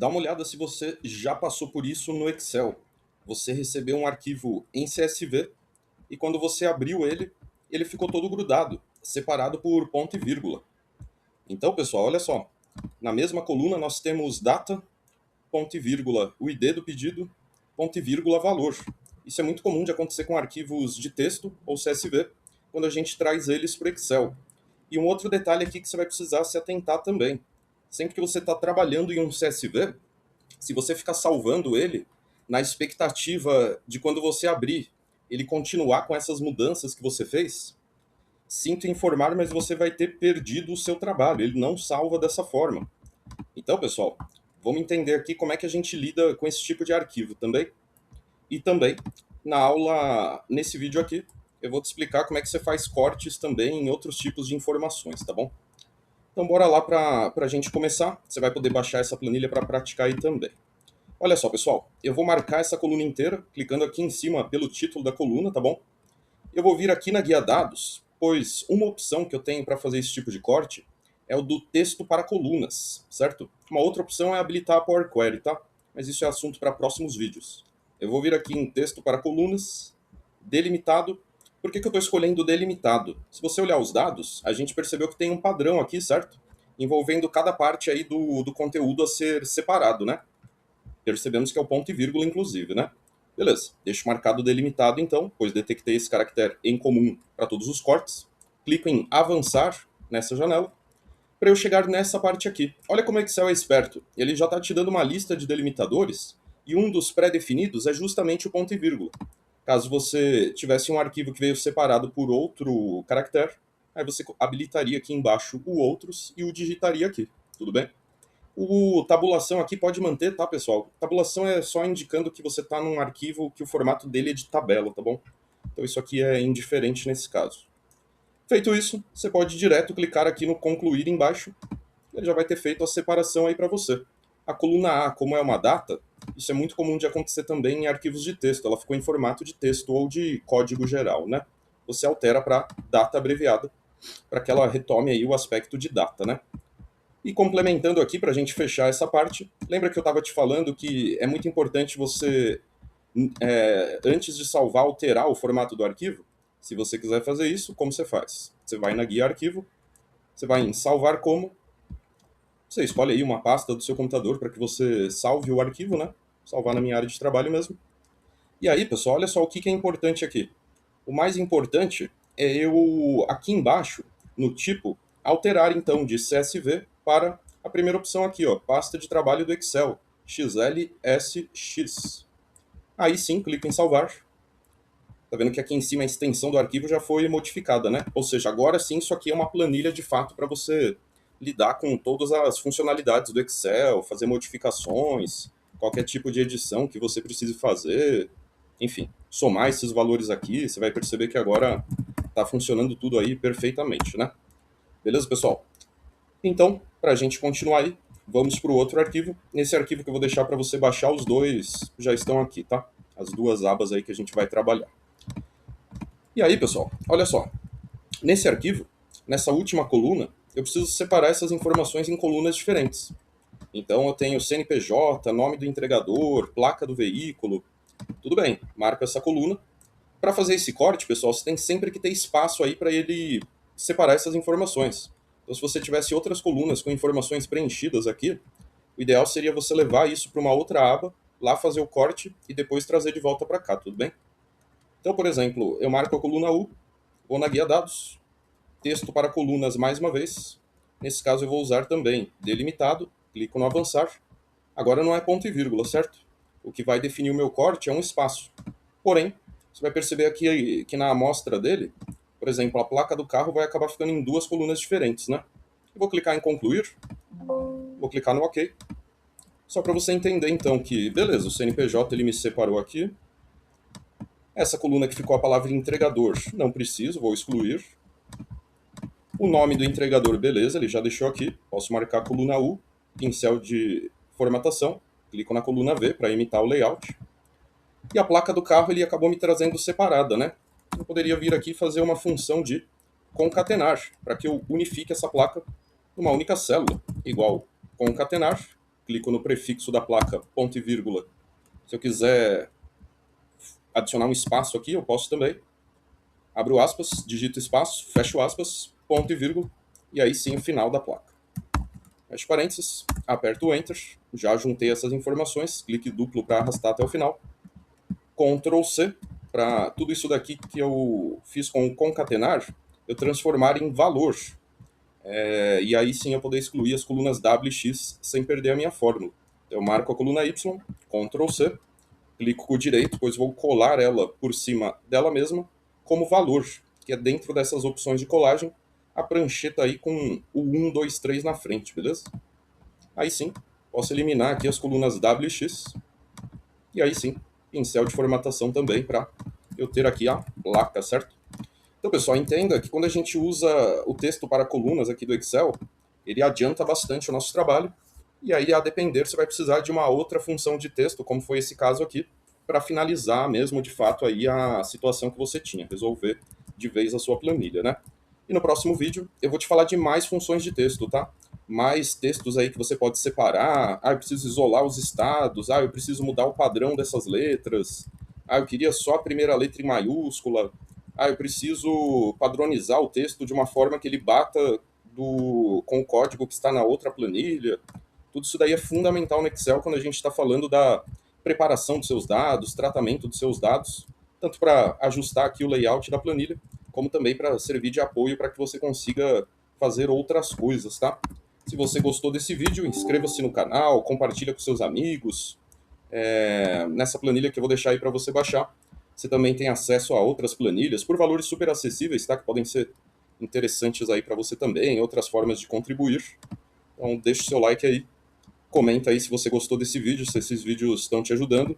Dá uma olhada se você já passou por isso no Excel. Você recebeu um arquivo em CSV e quando você abriu ele, ele ficou todo grudado, separado por ponto e vírgula. Então, pessoal, olha só. Na mesma coluna nós temos data, ponto e vírgula, o ID do pedido, ponto e vírgula, valor. Isso é muito comum de acontecer com arquivos de texto ou CSV, quando a gente traz eles para o Excel. E um outro detalhe aqui que você vai precisar se atentar também. Sempre que você está trabalhando em um CSV, se você ficar salvando ele, na expectativa de quando você abrir, ele continuar com essas mudanças que você fez, sinto informar, mas você vai ter perdido o seu trabalho. Ele não salva dessa forma. Então, pessoal, vamos entender aqui como é que a gente lida com esse tipo de arquivo também. E também, na aula, nesse vídeo aqui, eu vou te explicar como é que você faz cortes também em outros tipos de informações, tá bom? Então, bora lá para a gente começar. Você vai poder baixar essa planilha para praticar aí também. Olha só, pessoal, eu vou marcar essa coluna inteira, clicando aqui em cima pelo título da coluna, tá bom? Eu vou vir aqui na guia dados, pois uma opção que eu tenho para fazer esse tipo de corte é o do texto para colunas, certo? Uma outra opção é habilitar a Power Query, tá? Mas isso é assunto para próximos vídeos. Eu vou vir aqui em texto para colunas, delimitado. Por que eu estou escolhendo delimitado? Se você olhar os dados, a gente percebeu que tem um padrão aqui, certo? Envolvendo cada parte aí do conteúdo a ser separado, né? Percebemos que é o ponto e vírgula, inclusive, né? Beleza, deixo marcado delimitado então, pois detectei esse caractere em comum para todos os cortes. Clico em avançar nessa janela, para eu chegar nessa parte aqui. Olha como o Excel é esperto, ele já está te dando uma lista de delimitadores, e um dos pré-definidos é justamente o ponto e vírgula. Caso você tivesse um arquivo que veio separado por outro caractere, aí você habilitaria aqui embaixo o outros e o digitaria aqui, tudo bem? O tabulação aqui pode manter, tá, pessoal? Tabulação é só indicando que você está num arquivo que o formato dele é de tabela, tá bom? Então isso aqui é indiferente nesse caso. Feito isso, você pode direto clicar aqui no concluir embaixo. Ele já vai ter feito a separação aí para você. A coluna A, como é uma data, isso é muito comum de acontecer também em arquivos de texto. Ela ficou em formato de texto ou de código geral, né? Você altera para data abreviada, para que ela retome aí o aspecto de data, né? E complementando aqui, para a gente fechar essa parte, lembra que eu estava te falando que é muito importante você, antes de salvar, alterar o formato do arquivo? Se você quiser fazer isso, como você faz? Você vai na guia arquivo, você vai em salvar como, você escolhe aí uma pasta do seu computador para que você salve o arquivo, né? Salvar na minha área de trabalho mesmo. E aí, pessoal, olha só o que é importante aqui. O mais importante é eu, aqui embaixo, no tipo, alterar então de CSV para a primeira opção aqui, ó, pasta de trabalho do Excel, XLSX. Aí sim, clico em salvar. Tá vendo que aqui em cima a extensão do arquivo já foi modificada, né? Ou seja, agora sim isso aqui é uma planilha de fato para você lidar com todas as funcionalidades do Excel, fazer modificações, qualquer tipo de edição que você precise fazer, enfim, somar esses valores aqui, você vai perceber que agora está funcionando tudo aí perfeitamente, né? Beleza, pessoal? Então, para a gente continuar aí, vamos para o outro arquivo. Nesse arquivo que eu vou deixar para você baixar, os dois já estão aqui, tá? As duas abas aí que a gente vai trabalhar. E aí, pessoal, olha só. Nesse arquivo, nessa última coluna, eu preciso separar essas informações em colunas diferentes. Então eu tenho CNPJ, nome do entregador, placa do veículo. Tudo bem, marco essa coluna. Para fazer esse corte, pessoal, você tem sempre que ter espaço aí para ele separar essas informações. Então, se você tivesse outras colunas com informações preenchidas aqui, o ideal seria você levar isso para uma outra aba, lá fazer o corte e depois trazer de volta para cá, tudo bem? Então, por exemplo, eu marco a coluna U, vou na guia dados, texto para colunas mais uma vez. Nesse caso eu vou usar também delimitado, clico no avançar. Agora não é ponto e vírgula, certo? O que vai definir o meu corte é um espaço. Porém, você vai perceber aqui que na amostra dele, por exemplo, a placa do carro vai acabar ficando em duas colunas diferentes, né? Eu vou clicar em concluir, vou clicar no OK. Só para você entender então que, beleza, o CNPJ ele me separou aqui. Essa coluna que ficou a palavra entregador, não preciso, vou excluir. O nome do entregador, beleza, ele já deixou aqui. Posso marcar a coluna U, pincel de formatação. Clico na coluna V para imitar o layout. E a placa do carro ele acabou me trazendo separada, né? Eu poderia vir aqui fazer uma função de concatenar, para que eu unifique essa placa numa única célula. Igual concatenar, clico no prefixo da placa, ponto e vírgula. Se eu quiser adicionar um espaço aqui, eu posso também. Abro aspas, digito espaço, fecho aspas, ponto e vírgula, e aí sim o final da placa. Fecho parênteses, aperto o Enter, já juntei essas informações, clique duplo para arrastar até o final. Ctrl C, para tudo isso daqui que eu fiz com o concatenar, eu transformar em valor. E aí sim eu poder excluir as colunas W e X sem perder a minha fórmula. Então, eu marco a coluna Y, Ctrl C, clico com o direito, depois vou colar ela por cima dela mesma como valor, que é dentro dessas opções de colagem, a prancheta aí com o 1, 2, 3 na frente, beleza? Aí sim, posso eliminar aqui as colunas W e X, e aí sim, pincel de formatação também para eu ter aqui a placa, certo? Então, pessoal, entenda que quando a gente usa o texto para colunas aqui do Excel, ele adianta bastante o nosso trabalho, e aí, a depender, você vai precisar de uma outra função de texto, como foi esse caso aqui, para finalizar mesmo, de fato, aí a situação que você tinha, resolver de vez a sua planilha, né? E no próximo vídeo, eu vou te falar de mais funções de texto, tá? Mais textos aí que você pode separar. Ah, eu preciso isolar os estados. Ah, eu preciso mudar o padrão dessas letras. Ah, eu queria só a primeira letra em maiúscula. Ah, eu preciso padronizar o texto de uma forma que ele bata com o código que está na outra planilha. Tudo isso daí é fundamental no Excel quando a gente está falando da preparação dos seus dados, tratamento dos seus dados, tanto para ajustar aqui o layout da planilha, como também para servir de apoio para que você consiga fazer outras coisas, tá? Se você gostou desse vídeo, inscreva-se no canal, compartilha com seus amigos. Nessa planilha que eu vou deixar aí para você baixar, você também tem acesso a outras planilhas por valores super acessíveis, tá? Que podem ser interessantes aí para você também, outras formas de contribuir. Então deixa o seu like aí, comenta aí se você gostou desse vídeo, se esses vídeos estão te ajudando.